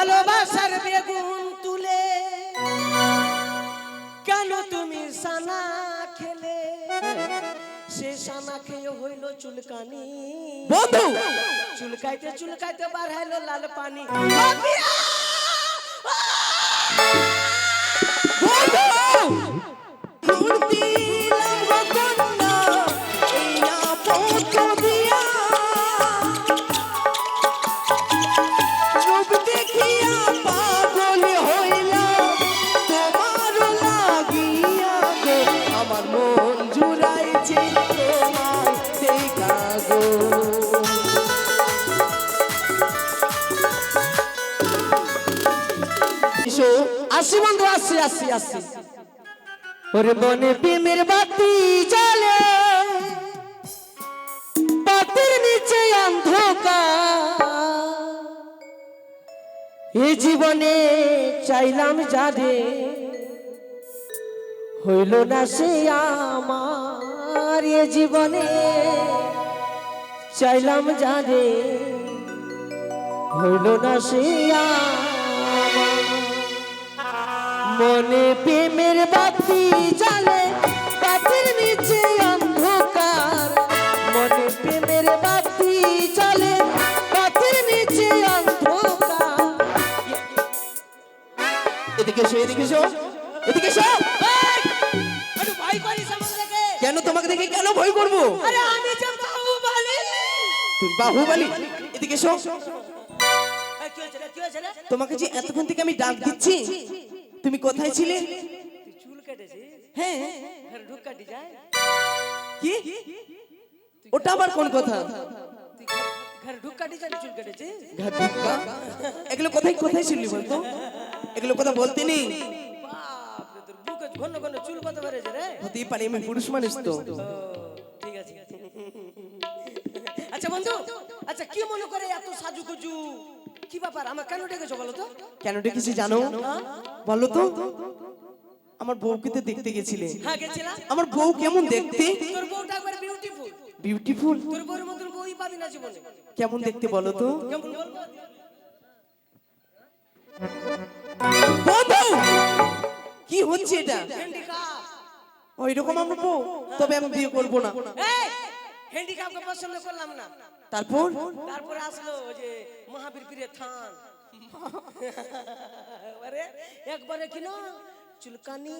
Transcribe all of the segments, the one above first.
ভালোবাসার বেগুন তুলে কেন তুমি সানা খেলে সে সানা খেয়ে হইল চুলকানি বন্ধু চুলকাইতে চুলকাইতে বার হইল লাল পানি আসি বন্ধু আসি আসি আসি ওরে বনে প্রেমের বাতি জ্বলে বাতির নিচে অন্ধকার এ জীবনে চাইলাম যাদে হইল না সে আমার এ জীবনে চাইলাম যাদে হইল না সে মনে প্রেমের বাতি জ্বলে বাতির নিচে অন্ধকার মনে প্রেমের বাতি জ্বলে বাতির নিচে অন্ধকার এদিকে এসো এদিকে এসো এদিকে এসো আরে ভয় করিস আমাকে দেখে কেন তোমাকে দেখে কেন ভয় করব আরে আমি যে বাহুবলী তুমি বাহুবলী এদিকে এসো কি হয়েছে রে কি হয়েছে রে তোমাকে যে এতক্ষণ থেকে আমি ডাক দিচ্ছি তুমি কোথায় ছিলে তুই চুল কেটেছিস হ্যাঁ ঘর ঢুক কাটি যায় কি ওটা আবার কোন কথা তুই ঘর ঢুক কাটি যায় চুল কেটেছিস ঘর ঢুকা এগুলো কোথায় কোথায় ছিলি বলতো এগুলো কথা বলতে নেই বাপ রে তোর বুকে ঘন ঘন চুল কত বেড়েছে রে হতেই পারি আমি পুরুষ মানুষ তো ঠিক আছে আচ্ছা বন্ধু আচ্ছা কি মনে করে এত সাজুগুজু কি ব্যাপার আমার কেন ডেকেছো বলো তো কেন ডেকেছি জানো বলো তো আমার বউকে তো দেখতে গেছিলে হ্যাঁ গেছিলাম আমার বউ কেমন দেখতে তোর বউটা একবার বিউটিফুল বিউটিফুল তোর বউর মতন বউই পাবি না জীবনে কেমন দেখতে বলো তো কেমন বলবো বন্ধু কি হচ্ছে এটা হ্যান্ডিক্যাপ ওই রকম আমার বউ তবে আমি বিয়ে করব না এই হ্যান্ডিক্যাপকে পছন্দ করলাম না তারপরে আসলো যে মহাবীর পীরের থান আরে একবারে কি না চুলকানি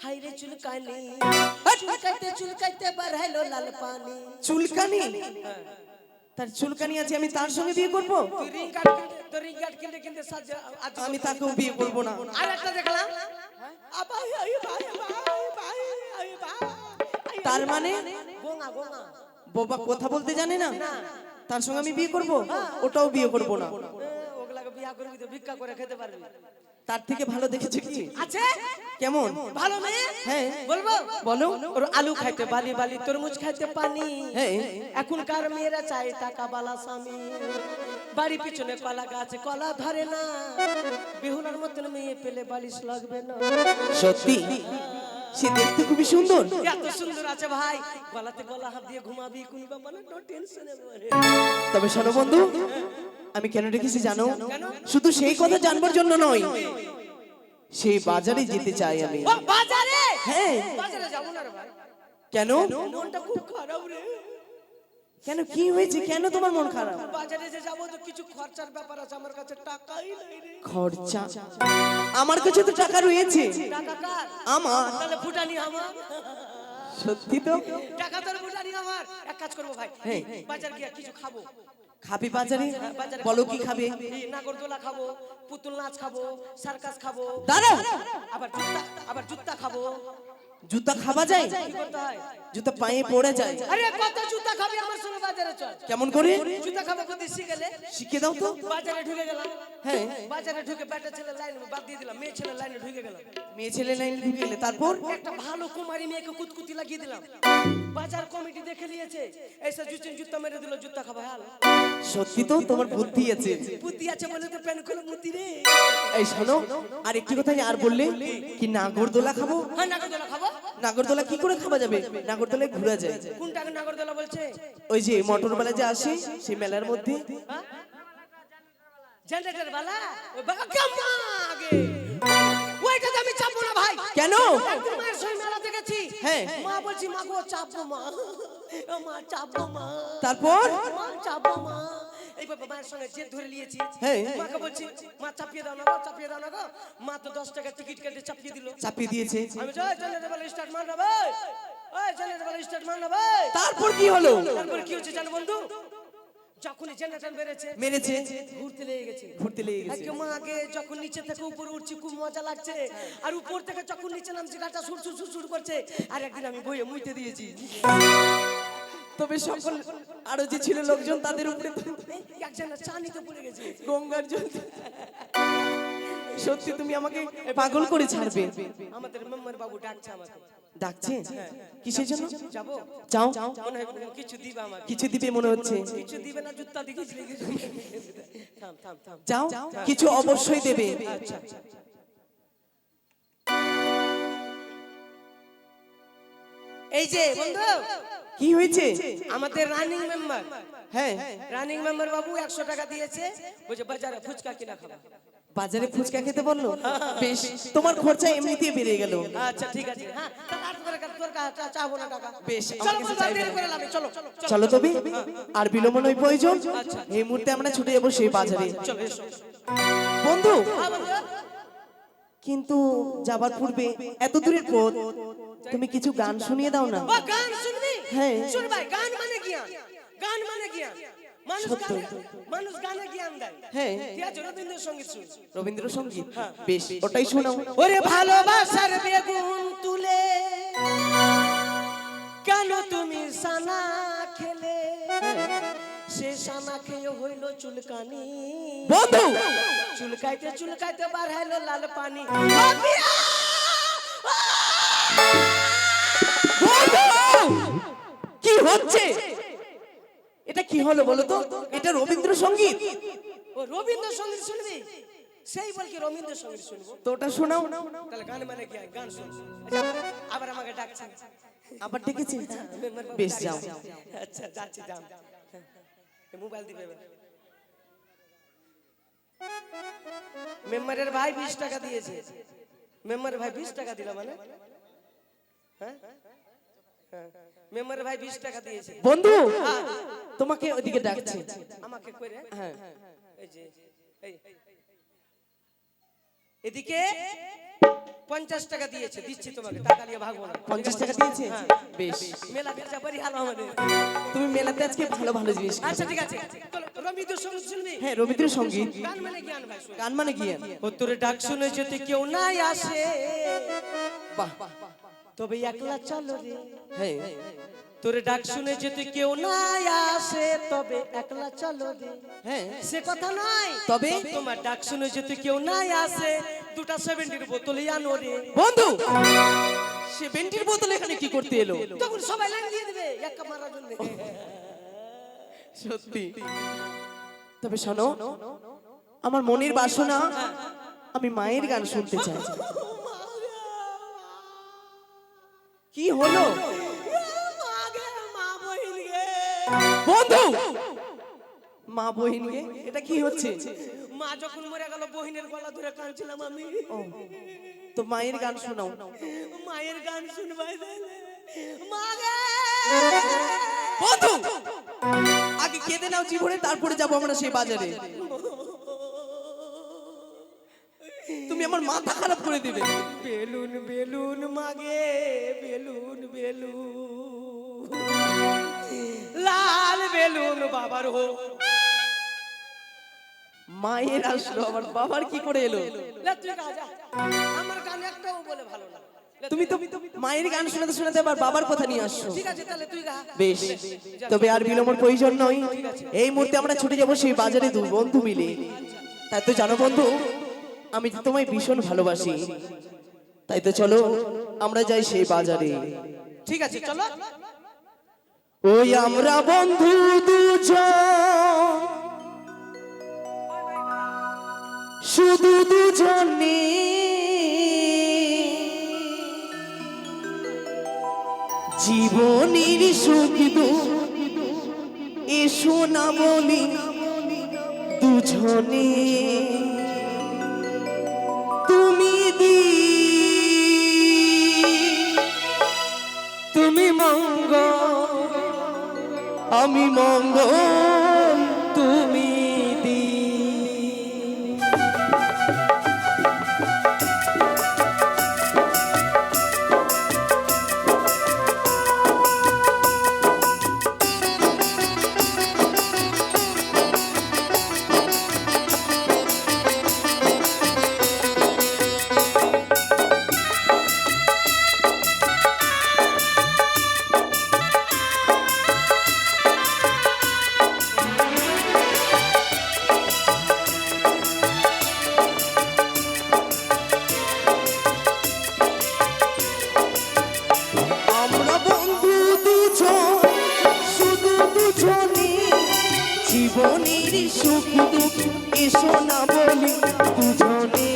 হাইরে চুলকানি চুলকাইতে চুলকাইতে বার হলো লাল পানি চুলকানি তার চুলকানি আছে আমি তার সঙ্গে বিয়ে করব তুই রিং কাট তো রিং কাট কিনতে কিনতে সাজ আমি তাকেও বিয়ে করব না আর একটা দেখলাম আবাই আই ভাই ভাই আই ভাই তার মানে গোঙা গোঙা বাবা কথা বলতে জানে না তার সঙ্গে আমি বিয়ে করব ওটাও বিয়ে করব না ওগুলাকে বিয়া করবি তো ভিক্ষা করে খেতে পারবি তার থেকে ভালো দেখেছো কি আছে কেমন ভালো মেয়ে হ্যাঁ বলবো বলো ওর আলু খাইতে বালি বালি তরমুজ খাইতে পানি হ্যাঁ এখনকার মেয়েরা চায় টাকা বালা স্বামী বাড়ি পিছনে কলা গাছ কলা ধরে না বেহুলার মতন মেয়ে পেলে বালিশ লাগবে না সত্যি সে দেখতে খুবই সুন্দর এত সুন্দর আছে ভাই গলাতে গলা হাত দিয়ে ঘুমাবি কোন বাবা না নো টেনশনে তবে শোনো বন্ধু আমি কেন রেখেছি জানো শুধু সেই কথা জানবার জন্য নয় সেই বাজারে যেতে চাই আমি ও বাজারে হ্যাঁ বাজারে যাব না রে ভাই কেন মনটা খুব খারাপ রে কেন কি হয়েছে কেন তোমার মন খারাপ বাজারে যে যাব তো কিছু খরচার ব্যাপার আছে আমার কাছে টাকাই নাই রে খরচা আমার কাছে তো টাকা রয়েছে টাকা কার আমার তাহলে ফুটানি আমার সত্যি তো টাকা তোর ফুটানি আমার এক কাজ করব ভাই বাজার গিয়ে কিছু খাবো খাবি বাজারে বলো কি খাবে নাগরদোলা খাবো পুতুল নাচ খাবো সার্কাস খাবো দাঁড়াও আবার জুতা খাবো জুতা খাওয়া যায় কি করতে হয় জুতা পায়ে পড়ে যায় আরে কত জুতা খাবি আমার সঙ্গে বাজারে চল কেমন করে জুতা খাবো কোথায় শিখেলে শিখে দাও তো বাজারে ঢুকে গেলাম হ্যাঁ বাজারে ঢুকে বেটা ছেলে লাইন বাদ দিয়ে দিলাম মেয়ে ছেলে লাইনে ঢুকে গেলাম মেয়ে ছেলে লাইনে ঢুকে গেলে তারপর একটা ভালো কুমারী মেয়েকে কুতকুতি লাগিয়ে দিলাম বাজার কমিটি দেখে নিয়েছে এসে জুতা মেরে দিল জুতা খাবো হাল সত্যি তো তোমার বুদ্ধি আছে বুদ্ধি আছে বলে তো প্যান খুলে মুতি রে এই শোনো আর একটি কথা আর বললে কি নাগরদোলা খাবো হ্যাঁ নাগরদোলা খাবো নাগরদোলা কি করে খাওয়া যাবে নাগরদোলায় ঘোরা যায় কোনটা নাগরদোলা বলছে ওই যে মোটর মেলা যে আসে সেই মেলার মধ্যে জেনারেটর বালা ওই বাগাম্মা আগে ওইটাতে আমি চাপবো না ভাই। কেন? একদিন মায়ের সঙ্গে মেলাতে গেছি, হ্যাঁ। মা বলছি মা গো চাপবো মা, ও মা চাপবো মা, তারপর? মা চাপবো মা, এই বাবা মায়ের সঙ্গে জেদ ধরে নিয়েছি। হ্যাঁ। মাকে বলছি মা চাপিয়ে দাও না গো, চাপিয়ে দাও না গো, মা তো 10 টাকা টিকিট কেটে চাপিয়ে দিল। চাপিয়ে দিয়েছে। আমি যাই জেনারেটর বালা স্টার্ট মার না ভাই, ওই জেনারেটর বালা স্টার্ট মার না ভাই। তারপর কি হলো? তারপর কি হচ্ছে জানো বন্ধু, যখনই জেনারেটর মেরেছে, ঘুরতে লেগে গেছে। ঘুরতে লেগে গেছে। মা আগে যখন নিচে থেকে উপরে উঠছি খুব মজা লাগছে, আর উপর থেকে যখন নিচে নামছি গাটা সুর সুর সুর সুর করছে। আর একদিন আমি বইয়ে মুইতে দিয়েছি। তবে সকল আরো যে ছিল লোকজন তাদের উপরে একজন চা নিতে পড়ে গেছে। গঙ্গার জল। সত্যি তুমি আমাকে পাগল করে ছাড়বে। আমাদের মেম্বার বাবু ডাকছে আমাকে। ডাকছে? কিসের জন্য? যাবো? যাও। মনে হয় কিছু দিবে আমাকে। কিছু দিবে মনে হচ্ছে। কিছু দিবে না, জুতা দিয়েছিলে কিছু। থাম থাম থাম। যাও, কিছু অবশ্যই দেবে। আচ্ছা এই যে বন্ধু, কি হয়েছে? আমাদের রানিং মেম্বার, হ্যাঁ, রানিং মেম্বার বাবু 100 টাকা দিয়েছে, বলছে বাজারে ফুচকা কিনা খাবো। বাজারে ফুচকা খেতে বললো? বেশ, তোমার খরচা এমনিতেই বেড়ে গেল। আচ্ছা ঠিক আছে, হ্যাঁ তাহলে আর তোর চাবো না টাকা। বেশ, চলো আমার কাছে বন্ধু, আর চাইবে দেরি না। করে লাভ নেই, চলো চলো তবে, আর বিলম্ব নয় প্রয়োজন। এই মুহূর্তে আমরা ছুটে যাবো সেই বাজারে। চলো এসো। বন্ধু, হ্যাঁ বন্ধু, কিন্তু যাবার পূর্বে এত দূরের পথ, তুমি কিছু গান শুনিয়ে দাও না। ও গান শুনবি? হ্যাঁ। শুন ভাই, গান মানে জ্ঞান, গান মানে জ্ঞান। সত্যি। মানুষ গানে জ্ঞান দেয়। হ্যাঁ, ঠিক আছে, রবীন্দ্রসঙ্গীত শুন। রবীন্দ্রসঙ্গীত। বেশ, ওটাই শোনাও। ওরে ভালোবাসার বেগুন তুলে কেন তুমি সানা খেলে, সে সানা খেয়ে হইল চুলকানি। বন্ধু, চুলকাইতে চুলকাইতে বাড়াইলো লাল পানি। বন্ধু, কি হচ্ছে? এটা কি হলো বলো তো? এটা রবীন্দ্রসঙ্গীত। ও রবীন্দ্রসঙ্গীত শুনবি? সেই বল কি রবীন্দ্রসঙ্গীত শুনবো? তো ওটা শোনাও। তাহলে গান মানে কি? গান শুন। আচ্ছা, আবার আমাকে ডাকছে। আবার ডেকেছি? বেশ, যাও। আচ্ছা যাচ্ছি, যাও। মোবাইল দিবে এবার। মেম্বারের ভাই 20 টাকা দিয়েছে। মেম্বারের ভাই 20 টাকা দিল মানে? হ্যাঁ হ্যাঁ, মেম্বারের ভাই 20 টাকা দিয়েছে। বন্ধু, তোমাকে ওইদিকে ডাকছে। আমাকে কইরে? হ্যাঁ, এই যে এই এদিকে 50 টাকা দিয়েছে, দিচ্ছি তোমাকে, টাকা নিয়ে ভাগবো না। 50 টাকা দিয়েছে? বেশ, মেলা বেচা বাড়ি হালো আমাদের। তুমি মেলাতে আজকে ভালো ভালো জিনিস খাবে। আচ্ছা ঠিক আছে, চলো রবীন্দ্রসঙ্গীত শুনবি? হ্যাঁ, রবীন্দ্রসঙ্গীত। গান মানে জ্ঞান ভাই, শুন। গান মানে কি? ও তোর ডাক শুনে যদি কেউ নাই আসে, বাহ, তবে একলা চলো রে। হ্যাঁ, তোর ডাক শুনে যদি কেউ নাই আসে, তবে একলা চলো রে। হ্যাঁ, সে কথা নয়, তবে তোমার ডাক শুনে যদি কেউ নাই আসে, দুটা 70 বোতলই আনো রে। বন্ধু, সে বেন্টির বোতল এখানে কি করতে এলো? তখন সবাই লাইন দিয়ে দিবে এক কাপ মারার জন্য। সত্যি। তবে শোনো, আমার মনের বাসনা, আমি মায়ের গান শুনতে চাই। কি হলো বন্ধু? মা বহিন গে, এটা কি হচ্ছে? মা যখন মরে গেল, বহিনের গলা ধরে কাঁদছিলাম আমি। তো মায়ের গান শোনাও। মায়ের গান শুনবাই মা গে। বন্ধু, আগে কেঁদে নাও জীবনে, তারপরে যাবো আমরা সেই বাজারে। তুমি আমার মাথা খারাপ করে দিবে। বেলুন বেলুন মাগে, বেলুন বেলুন, লাল বেলুন বাবার হো। মায়ের আসলো, আমার বাবার কি করে এলো? লে তুই গা যা, আমার গান একটাও বলে ভালো না। তুমি তো মায়ের গান শোনাতে শোনাতে আবার বাবার কথা নিয়ে আসছো। ঠিক আছে তাহলে তুই গা। বেশ, তবে আর বিলম্বর প্রয়োজন নয়। এই মুহূর্তে আমরা ছুটে যাবো সেই বাজারে, দুই বন্ধু মিলে। তাই তো জানো বন্ধু, আমি তো তোমায় ভীষণ ভালোবাসি। তাই তো চলো আমরা যাই সেই বাজারে। ঠিক আছে চলো। ওই আমরা বন্ধু দুজন, শুধু দুজনে, জীবনের সুখ দুঃখ এসো না বলি দুজনে তুমি তুমি মঙ্গল আমি মঙ্গল তুমি জীবনের সুখ দুঃখ এসো না বলি দুজনে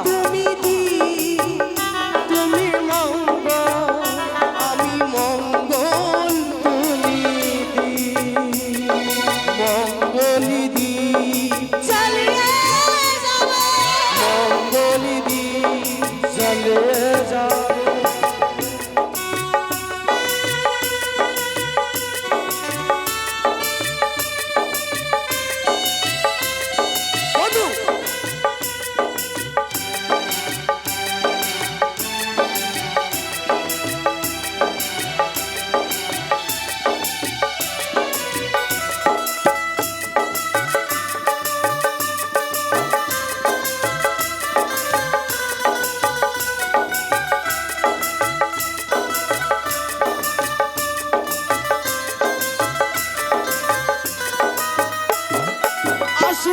তুমি তুমি মঙ্গল আমি মঙ্গল তুমি মঙ্গল চালিয়ে যাবে মঙ্গল চালিয়ে যাবে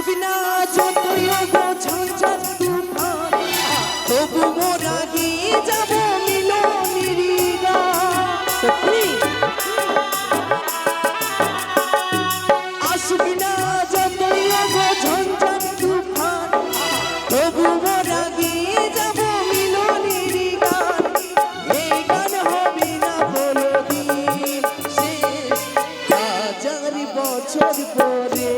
বিনা যতই ঝঞ্ঝার তুফান তবু মোরা গিয়ে যাব মিলনের গান আসবি না যতই ঝঞ্ঝার তুফান তবু মোরা গিয়ে যাব মিলনের গান এই গান হবে না কোনদিন শেষ 1000 বছর পরে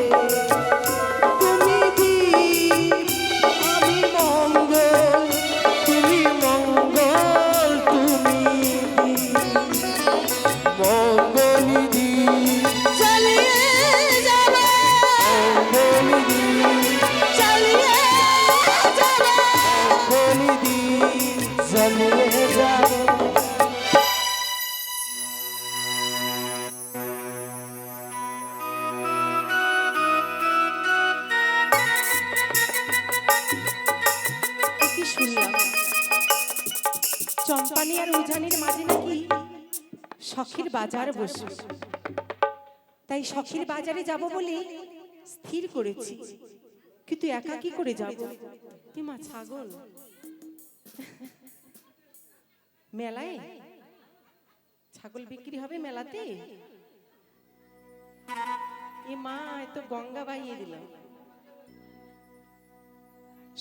চম্পানি আর উজানির মাঝে নাকি শখের বাজার বসে, তাই শখের বাজারে যাব বলে স্থির করেছি, কিন্তু একা কি করে যাব? কি মা ছাগল মেলায় ছাগল বিক্রি হবে মেলাতে? এ মা এত গঙ্গা বাইয়ে দিলাম।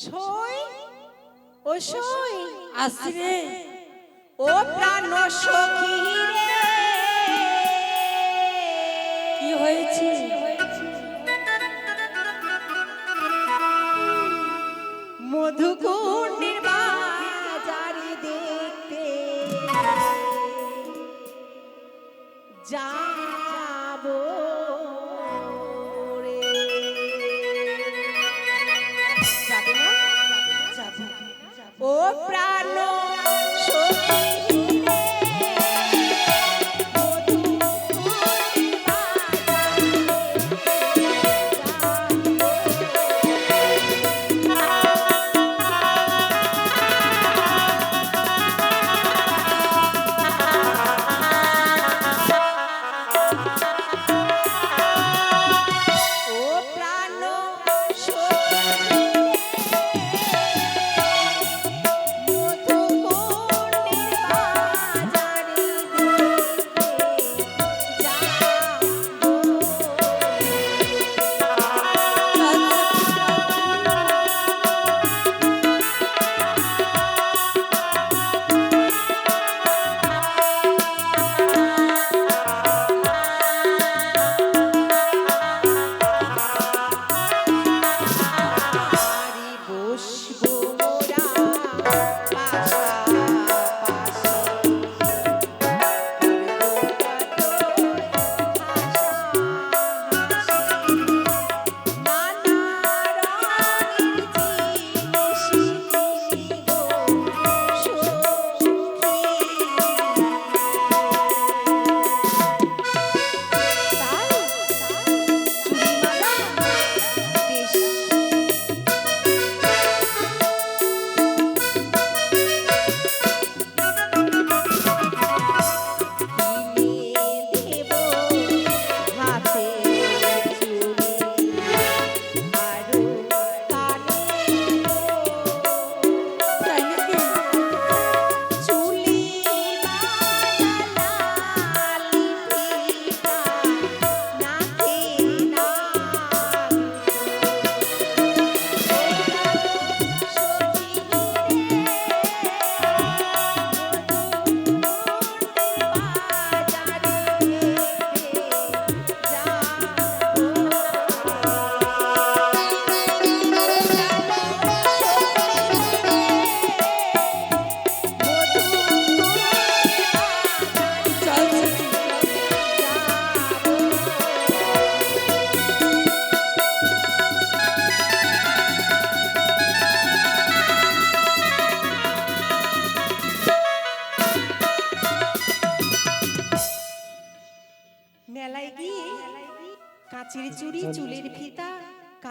সই ও সই আসছি রে ও প্রাণ সখী রে, কি হয়েছে? মধুকুণ্ডের বাজারে দেখতে যাবো রে। যাবে না? ও প্রাণ সখী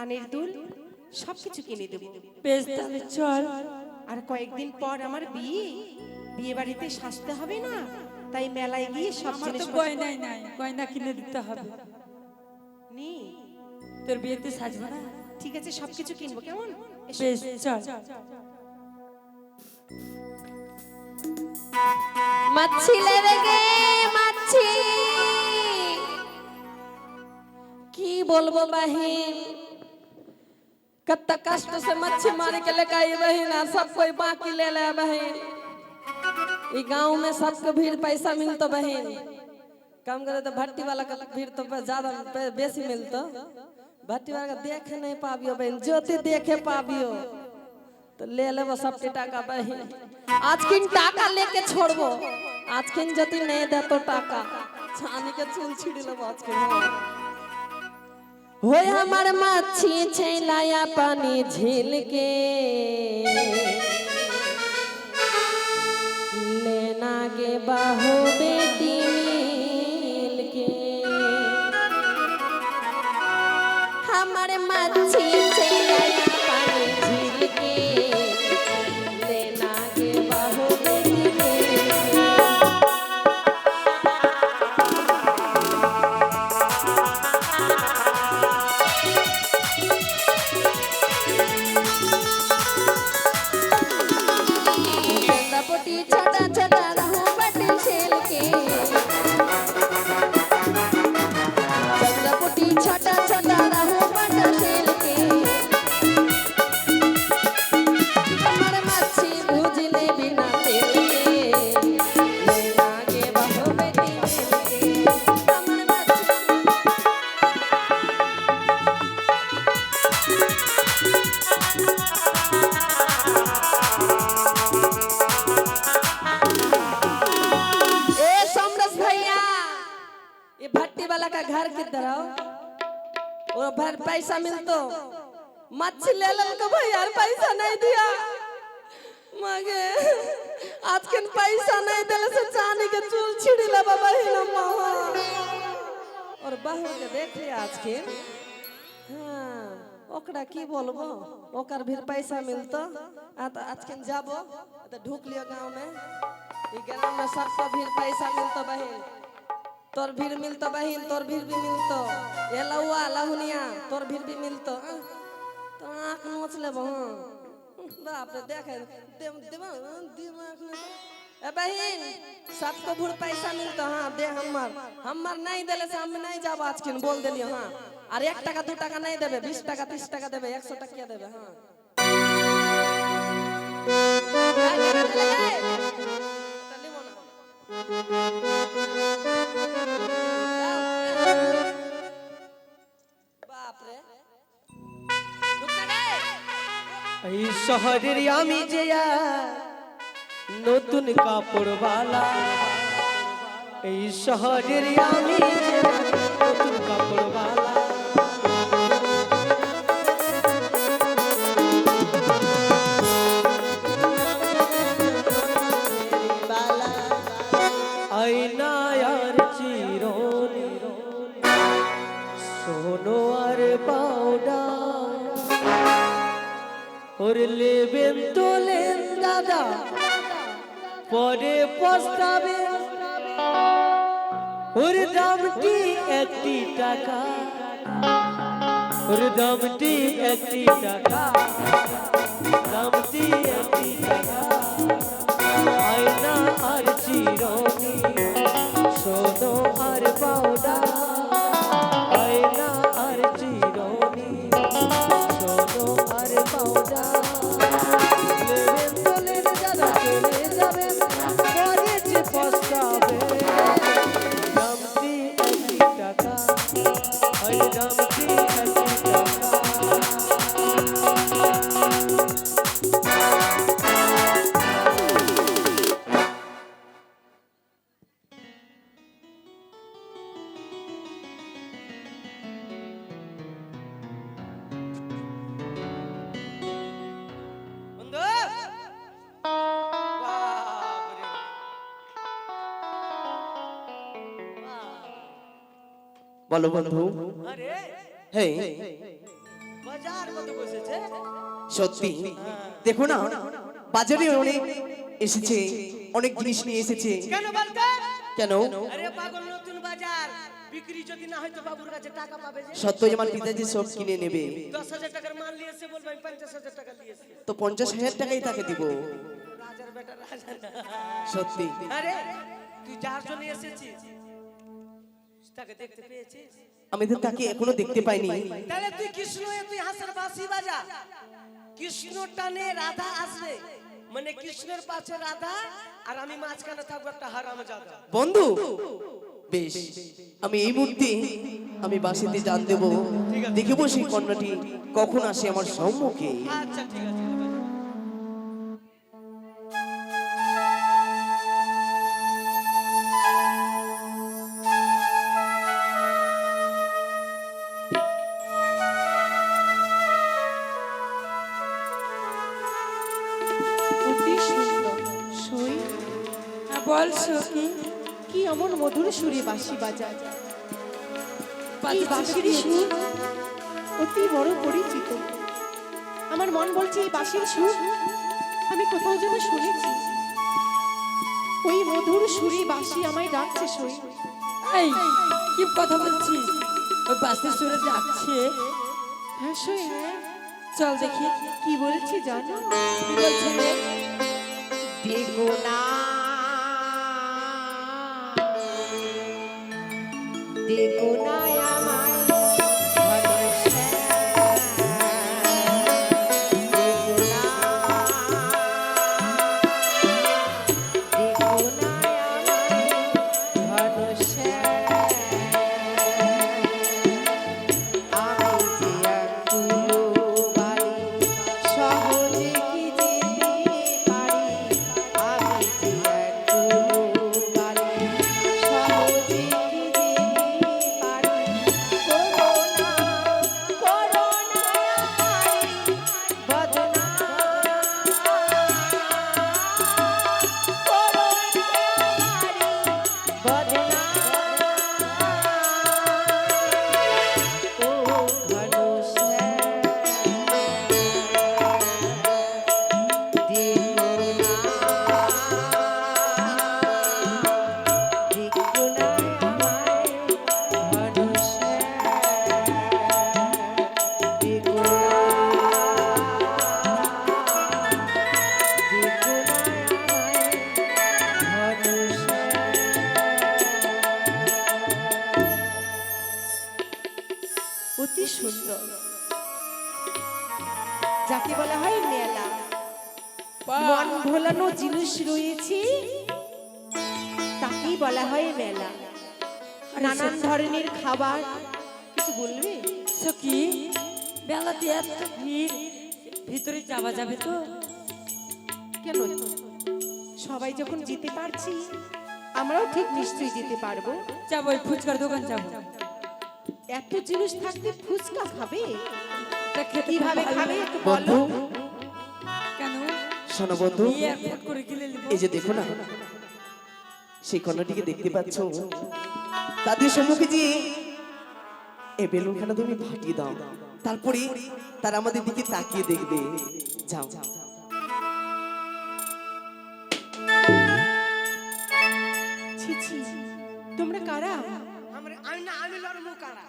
কানের দুল সবকিছু কিনে দেবো। বেশ তাহলে চল। আর কয়েকদিন পর আমার বিয়ে, বিয়ে বাড়িতে সাজতে হবে না, তাই মেলায় গিয়ে সব আমার তো জিনিস গয়নাই নাই, গয়না কিনে দিতে হবে। নি। তোর বিয়েতে সাজবো না? ঠিক আছে, সবকিছু কিনবো, কেমন? এসো। বেশ চল। মাছি লেগে গে মাছি, की बोलबो बहन, कत्ता कष्ट से मच्छी मार के लेके आई बहन, सब कोई बाकी ले ले बहन। ई गांव में सबके भीड़ पैसा मिलतो बहन, कम करे तो भट्टी वाला का भीड़ तो ज्यादा बेसी मिलतो, भट्टी वाला का देखे नहीं पाबियो बहन, ज्योति देखे पाबियो तो ले लेबो सब टाका बहन। आज किन टाका लेके छोड़बो, आज किन जति नहीं दे तो टाका छानी के चूल छिड़ी लेबो आज किन। होय हमार माछी छैलाया पानी झील के, लेना गे बाहो बेटी मिल के। हमार माछी छैलाया पानी झील के, लेना गे बाहो बेटी मिल के। पोटी छोटा छोटा रहूं बटी शेल के, चंद्र पोटी छोटा छोटा रहूं बटी शेल के। हमार मच्छी भूजले बिना तेल के, लेना गे बहो बेटी मिल के। हमार मच्छी ये भट्टी वाला का घर किधर हो? वो भर पैसा मिलतो, मच्छी ले लन को भाई यार पैसा नहीं दिया मगे, आज के पैसा नहीं दिले से चांदी के चूल छिड़ी ले बाबा ही ना मामा। और बहू के देख लिया आज के, हाँ ओकरा की बोलबो, ओकर भी पैसा मिलतो, आज के जाबो तो ढूक लियो गांव में, ई गांव में सबको भी पैसा मिलतो बहन। तोर भीड़ मिलतो बहन, तोर भीड़ भी मिलतो, ये लौआ लहुनिया तोर भीड़ भी मिलतो। तो आँख नोच ले बाप रे, देखे दिमाग में ए बहन सबको भूड़ पैसा मिलतो। हाँ दे हमर नहीं देले से हम नहीं जाब आज किन बोल देलियो। हाँ और 1 टाका 2 टाका नहीं देबे, 20 टाका 30 टाका देबे, 100 टकिया देबे। हाँ এই শহরের আমি যে নতুন কাপড়ওয়ালা, এই শহরের আমি যে নতুন কাপড়ওয়ালা। আয়না আর চিরনি সোনো আর পাউডার, ওর লেবেন তোলেন দাদা পরে পস্তাবে, ওর দামটি 1 টাকা, ওর দামটি 1 টাকা, দামটি 1 টাকা। আয়না আর চিরনি সোনো আর পাউডার, আয়না আর চিরনি সোনো আর পাউডার। লেবেন তোলেন দাদা চলে যাবেন পরে যে পস্তাবে, দামটি 1 টাকা, ওই দামটি 1 টাকা। বলো বন্ধু। হে बज যার কত বসেছে। সত্যি দেখো না, বাজারে অনেক এসেছে, অনেক জিনিস নিয়ে এসেছে। কেন বলতে? কেন? আরে পাগল, নতুন বাজার, বিক্রি যদি না হয় তো বাবুর কাছে টাকা পাবে যে। সত্যই আমার পিতাজি সব কিনে নেবে। 10,000 টাকার মাল নিয়ে এসে বলবে আমি 50,000 টাকা দিয়েছি। তো 50,000 টাকাই তাকে দিব। রাজার বেটা রাজা না। সত্যি আরে তুই যার জন্য এসেছিস তাকে দেখতে পেয়েছিস? আমি তো তাকে এখনো দেখতে পাইনি। তাহলে তুই কৃষ্ণ হয়ে তুই হাসের বাঁশি বাজা। কৃষ্ণ টানে রাধা আসবে, মানে কৃষ্ণের পাশে রাধা আর আমি মাঝখানে থাকবো একটা হারামজাদা। বন্ধু বেশ, আমি এই মুহূর্তে আমি বাসিতে জান দেব, দেখিব সেই কন্যাটি কখন আসে আমার সম্মুখে। আচ্ছা ঠিক আছে। অতি সুন্দর সই, বল সখী, কি এমন মধুর সুরে বাঁশি বাজায়। এই বাজাতে বাঁশির পেরেছি। সুর অতি বড় পরিচিত। আমার মন বলছে এই বাঁশির সুর আমি কোথাও যেন শুনেছি। ওই মধুর সুরে বাঁশি আমায় ডাকছে সই। এই কি কথা বলছিস? ওই বাসের সুরে যাচ্ছে। হ্যাঁ সই, হ্যাঁ। চল দেখি কি বলছি জানো? কি বলছে রে? দেখো না, দেখো না আমায় ভালোবাসা, দেখো না, দেখো না আমায় ভালোবাসা। আমি যে একুলো বাড়ি সহজে কি যেতে পারি, আমি যে একুলো বাড়ি সহজে কি যেতে পারি। করোনা করোনা বদনা, করোনা ও ভালো অতি সুন্দর, যাকে বলা হয় মেলা। মন ভোলানো জিনিস রয়েছে তাকেই বলা হয় মেলা। নানান ধরনের খাবার। কিছু বলবে? সখী, বেলাতে এত ভিড়, ভিতরে যাওয়া যাবে তো? কেন, সবাই যখন যেতে পারছি আমরাও ঠিক নিশ্চয়ই যেতে পারবো। যাবো, ওই ফুচকার দোকান যাবো। এত জিনিস থাকতে ফুচকা খাবে? তা খেতে কিভাবে খুব ভালো খাবে লাগে। একটু বন্ধু বলো। কেন? শোনো বন্ধু, এই এক ফুট করে গিলে নিবো। এই যে দেখো না, সেই কন্যাটিকে দেখতে পাচ্ছ, তাদের সম্মুখে যে এই বেলুনখানা তুমি ফাটিয়ে দাও, তারপরে তারা আমাদের দিকে তাকিয়ে দেখবে। যাও। ছি ছি, তোমরা কারা? আমি লড়মু কারা?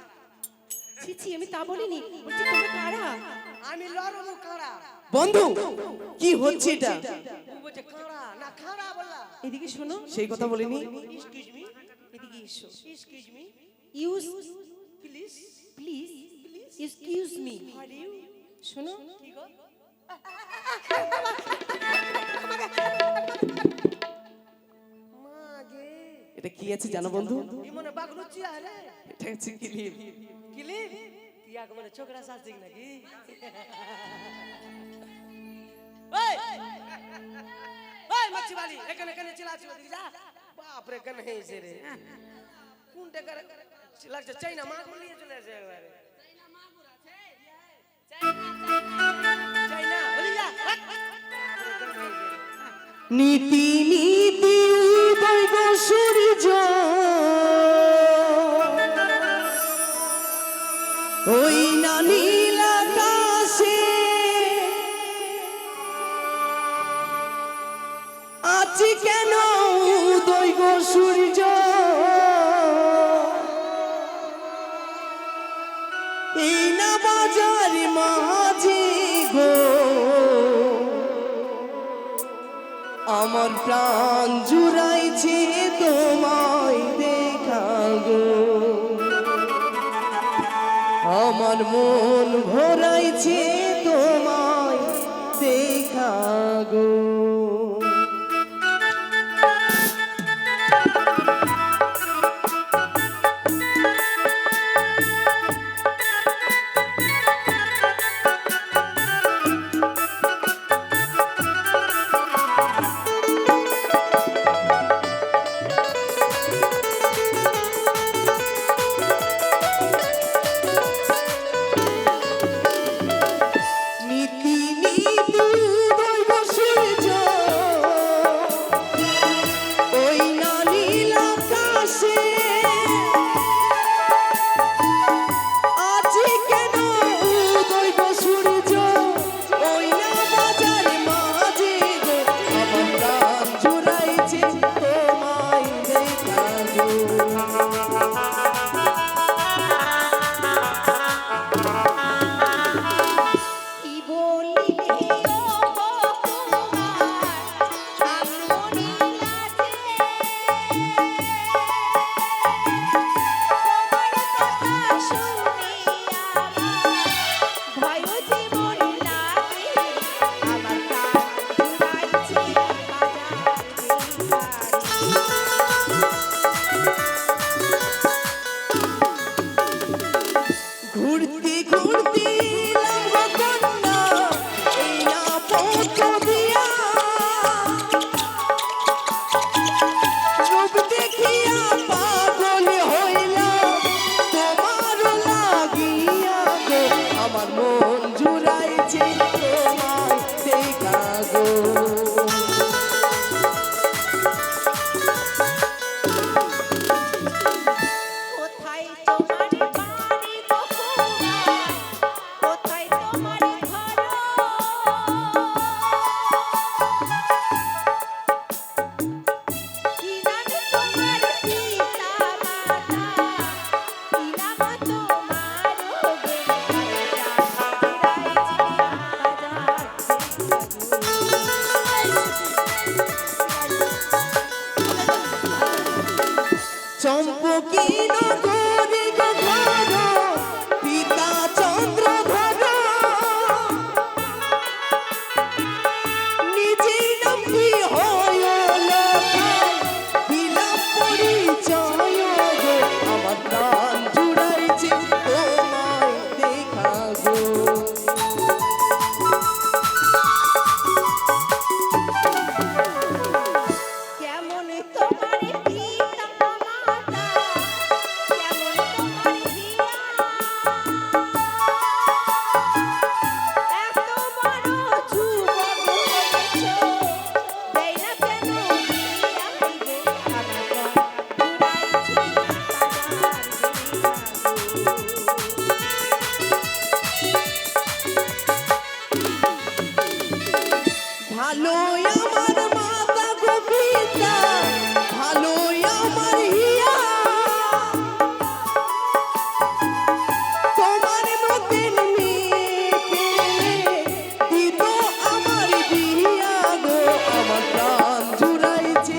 ছি ছি, আমি তা বলিনি, বলছি তোমরা কারা? আমি লড়মু কারা? বন্ধু কি হচ্ছে এটা? ও বলছে কারা না খারা বলা। এদিকে শোনো, সেই কথা বলিনি। এক্সকিউজ মি, এদিকে এসো। Excuse me, use please. Please excuse me. শোনো, মাগে এটা কি আছে জানো বন্ধু? ই মনে বাগলুচি আরে এটা হচ্ছে ক্লিপ। ক্লিপ। তুই আগে মানে ছোকরা সাজিক নাকি? ওই ওই মাছি বালি এখানে এখানে চিল্লাচ্ছিল দিদি যা। বাপ রে কেন হেসে রে? কোন টাকার লাগছে? চাইনা মাগুর নিয়ে চলে আসে একবারে। চাইনা বলি যা। নীতি নীতি উদয় গো সূর্য, ওই না নীল আকাশ আছি কেন উদয় গো সূর্য এই না বাজার মাঝে গো আমার প্রাণ জুড়াইছে তোমায় দেখা গো আমার মন ভরাইছে তোমায় দেখা গো নীতি নীতি উদয় গো সূর্য ওই না নীল আকাশে আছি কেন উদয় গো সূর্য ওই না বাজার মাঝে গো আমার প্রাণ জুড়াইছে তোমায় দেখা গো কি বলিলে ও ভগবান আপনি লাজে তোমার কথা শুনিয়া ভয় জীবন লাগে আমার প্রাণ জুড়াইছে ঘুরতে ঘুরতে এলাম গো কন্যা এই না পথ দিয়া রূপ দেখিয়া পাগল হইলাম তোমার লাগিয়া গো আমার মন জুড়াইছে তোমায় দেখা গো কোথায় তোমার বাড়ি গো কুমার কোথায় তোমার ঘর কি নাম তোমার পিতা মাতা কি নাম তোমার গো চম্পকি নগরে গো ঘর পিতা চন্দ্রধর নিজের নামটি হয় লেখায় দিলাম পরিচয় গো আমার প্রাণ জুড়াইছে তোমায় দেখা গো কেমন তোমার পিতা মাতা কেমন তোমার হিয়া এত বড় যুবক হয়েছ দেই না কেন বিয়া গো আমার জুড়াইছি ভালোই আমার মাতা গো পিতা ভালোই আমার হিয়া তোমার মতেন মেয়ে পেলে দিত আমার বিয়া গো আমার প্রাণ জুড়াইছে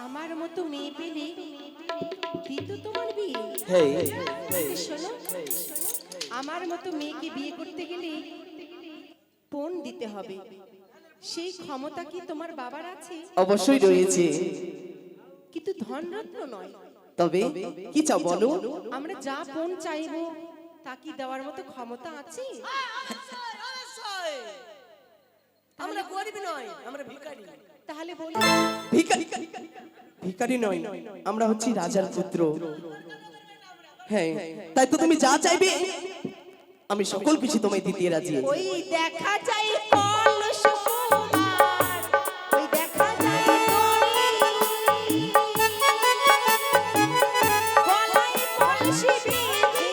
আমার মতো মেয়ে পেলে দিত তোমার বিয়ে শোনো আমার মতো মেয়েকে বিয়ে করতে গেলে পণ দিতে হবে সেই ক্ষমতা কি তোমার বাবার আছে অবশ্যই রয়েছে কিন্তু ধনরত্ন নয় তবে কি চাও বলো আমরা যা পণ চাইবো তা কি দেওয়ার মতো ক্ষমতা আছে অবশ্যই। আমরা গরিব নয় আমরা ভিখারি তাহলে বলি ভিখারি ভিখারি নয় আমরা হচ্ছি রাজার পুত্র হ্যাঁ তাই তো তুমি যা চাইবে আমি সকল কিছু তোমায় দিতে রাজি আছি। ওই দেখা যায় কলস কুমার ওই দেখা যায় গলায় কলসি বেঁধে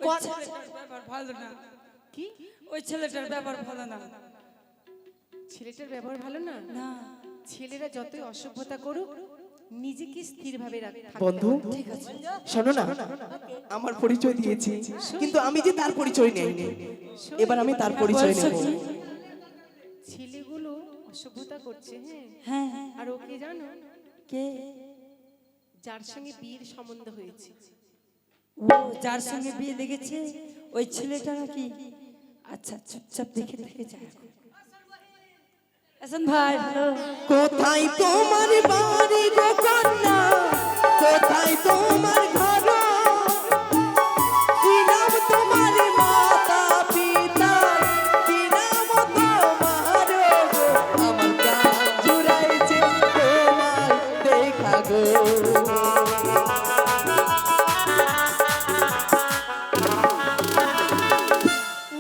ওই ছেলেটার ব্যাপার ভালো না। কি ওই ছেলেটার ব্যাপার ভালো না। ছেলেটার ব্যবহার ভালো না? না ছেলেরা যতই অসভ্যতা করুক নিজেকে স্থিরভাবে রাখতে বন্ধু শোনো না, আমার পরিচয় দিয়েছি কিন্তু আমি যে তার পরিচয় নেইনি, এবার আমি তার পরিচয় বলছো নেব। কি? ছেলেগুলো অসভ্যতা করছে, হ্যাঁ। হ্যাঁ হ্যাঁ। আর ওকে জানো, কে? যার সঙ্গে বিয়ের সম্বন্ধ হয়েছে। ও যার সঙ্গে বিয়ে লেগেছে ওই ছেলেটা নাকি? আচ্ছা চুপচাপ দেখে দেখে যায়। হাসান ভাই ভালো। কোথায় তোমার বাড়ি গো কন্যা, কোথায় তোমার ঘর, কি নাম তোমার মাতা পিতা, কি নাম তোমার গো, আমার প্রাণ জুড়াইছে তোমার দেখা গো।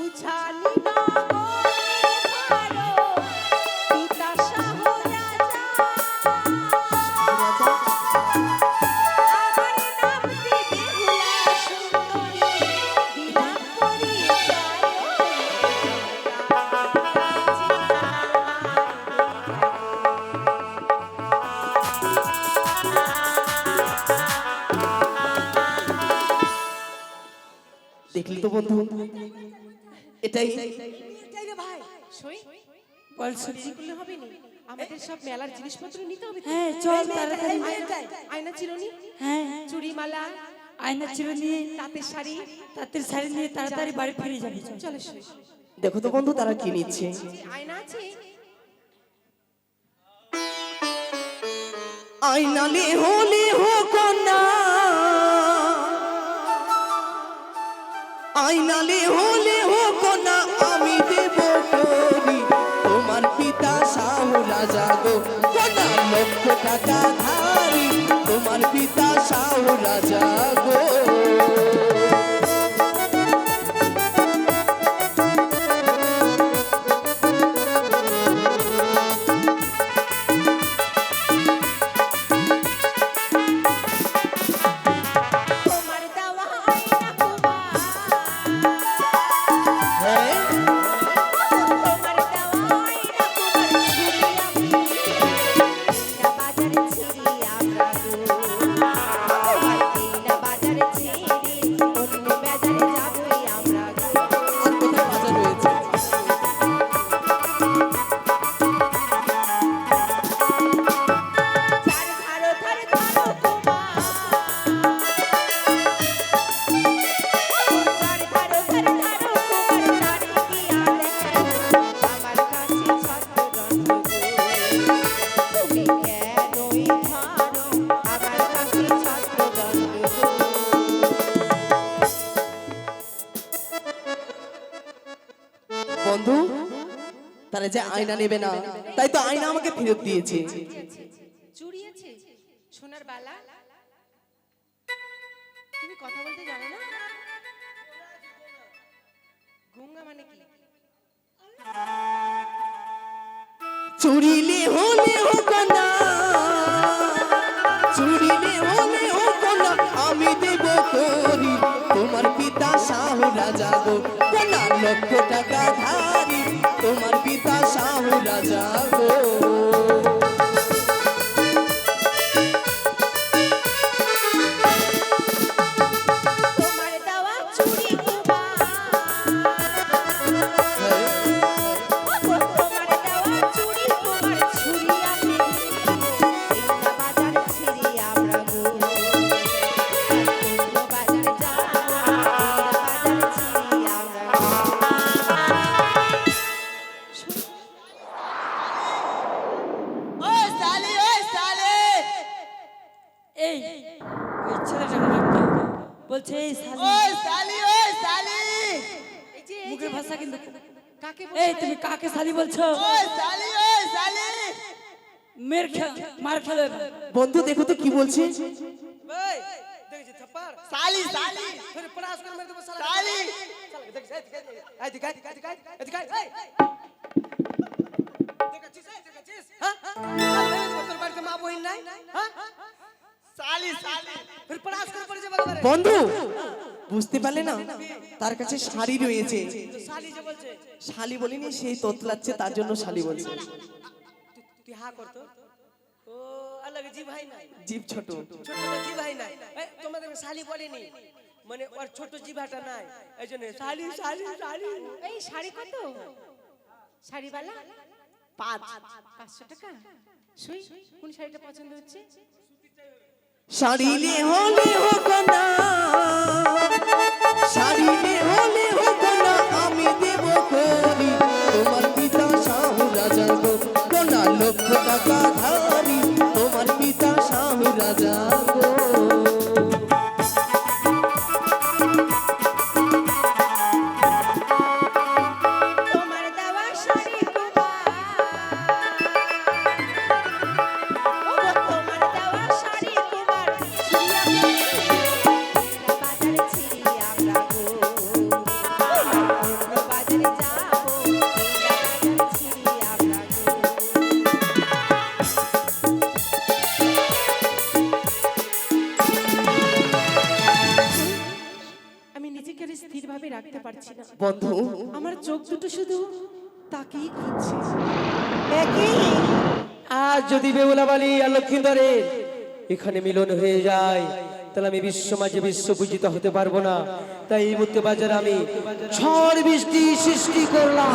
উছালি নগরে পিতা শাহ রাজা, আমার নাম বিবেহুলা সুন্দরী, দিলাম পরিচয় দেখলি তো বন্ধু, এটাই সই বলছো কি? এগুলো হবে না, আমাদের সব মেলার জিনিসপত্র নিতে হবে তো। হ্যাঁ চল তাড়াতাড়ি। আয়না চিরুনি, হ্যাঁ চুড়ি মালা, আয়না ছিল নিয়ে তাঁতের শাড়ি, তাঁতের শাড়ি নিয়ে তাড়াতাড়ি বাড়ি ফিরে যাবি। চল। চলো সই। দেখো তো বন্ধু তারা কি নিচ্ছে। আয়না আছে, আইনালে হলে হোক না, আইনালে হলে হোক না, আমি দেব করি তোমার পিতা শাহ রাজা গো, কোনা লক্ষ টাকা ধারি তোমার পিতা শাহ রাজা গো। তোমার দেওয়া আয়না কুমার, হ্যাঁ তোমার দেওয়া আয়না কুমার, ছুরি আমি না বাজারে ছিড়ি আমরা গো, না বাজারে ছিড়ি অন্য বাজারে যাবই আমরা গো। আর কোথায় বাজার রয়েছে? চার ধারো ধার ধারো কুমার, চার ধারো ধার ধারো কুমার, চারি দিয়া দেখো আমার কাছে ছত্রদণ্ড গো। তুমি কেনই ধরো আমার কাছে ছত্রদণ্ড গো। বন্ধু তারা যে আয়না নেবে না, তাই তো আয়না আমাকে ফেরত দিয়েছে। চুড়ি আছে, সোনার বালা, তুমি কথা বলতে জানো না? গঙ্গা মানে কি? চুরিলে হলে হোক না, চুরিলে হলে হোক না, আমি দেব করি তোমার পিতা শাহ রাজা গো, কোনা লক্ষ টাকা ধারি তোমার পিতা শাহ রাজা গো। তোমার দেওয়া চুড়ি কুমার, তোমার দেওয়া চুড়ি কুমার, ছুরি আমি না বাজার ছিড়ি আমরা গো, অন্য বাজার যাবো না বাজার ছিড়ি আমরা গো। এই ওই ছেলেটা একটা বলছে এই শালি। এই যে মুখের ভাষা কিন্তু। কাকে এই তুমি কাকে শালি বলছো? মার খেলে। বন্ধু দেখো তো কি বলছে। এই দেখেছি থাপ্পড় সালি সালি फिर परास कर मेरे को साला साली चल देख এই দিকে এই দিকে এই দেখছিস হ্যাঁ তোর বাড়িতে মা বহিন নাই হ্যাঁ সালি সালি फिर परास कर पड़ যাবে বন্ধু বুঝতে পারলে না তার কাছে শাড়ি রয়েছে। তো শালি যে বলছে শালি বলিনি, সেই তোতলাচ্ছে তার জন্য শালি বলছে। তুই হা করতো ও আল্লাহ জি ভাই নাই জীব ছোট। ছোট জি ভাই নাই এই, তোমাদের শালি বলেনি মানে ওর ছোট জিভাটা নাই এই জন্য শালি শালি শালি এই শাড়ি কত? শাড়িওয়ালা 500 টাকা। শুই কোন শাড়িটা পছন্দ হচ্ছে? শাড়িলে হলে হোক না, শাড়িলে হলে হোক না, আমি দেব করি তোমার পিতা শাহু রাজা গো, কোনা লক্ষ টাকা ধারি তোমার পিতা শাহু রাজা গো। তোমার দেওয়া শাড়ি কুমার, ও তোমার দেওয়া শাড়ি কুমার, বাজারে ছিড়ি আমরা গো, অন্য বাজারে যাবো, বাজারে ছিড়ি আমরা গো। আমি নিজেকে আর স্থিরভাবে রাখতে পারছি না। বন্ধু, আমার চোখ দুটো শুধু তাকিয়ে খুঁজছে। আজ যদি বেহুলাবালি আর লক্ষ্মীন্দরের এখানে মিলন হয়ে যায় তাহলে আমি বিশ্ব মাঝে বিশ্ব পূজিত হতে পারবো না। তাই এই মুহূর্তে বাজারে আমি ঝড় বৃষ্টি সৃষ্টি করলাম।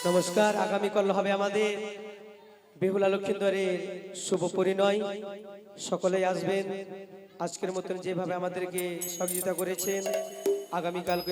নমস্কার, আগামীকাল হবে আমাদের বেহুলা লক্ষ্মীন্দরের শুভ পরিণয়। সকলেই আসবেন। আজকের মতন যেভাবে আমাদেরকে সহযোগিতা করেছেন, আগামীকালকে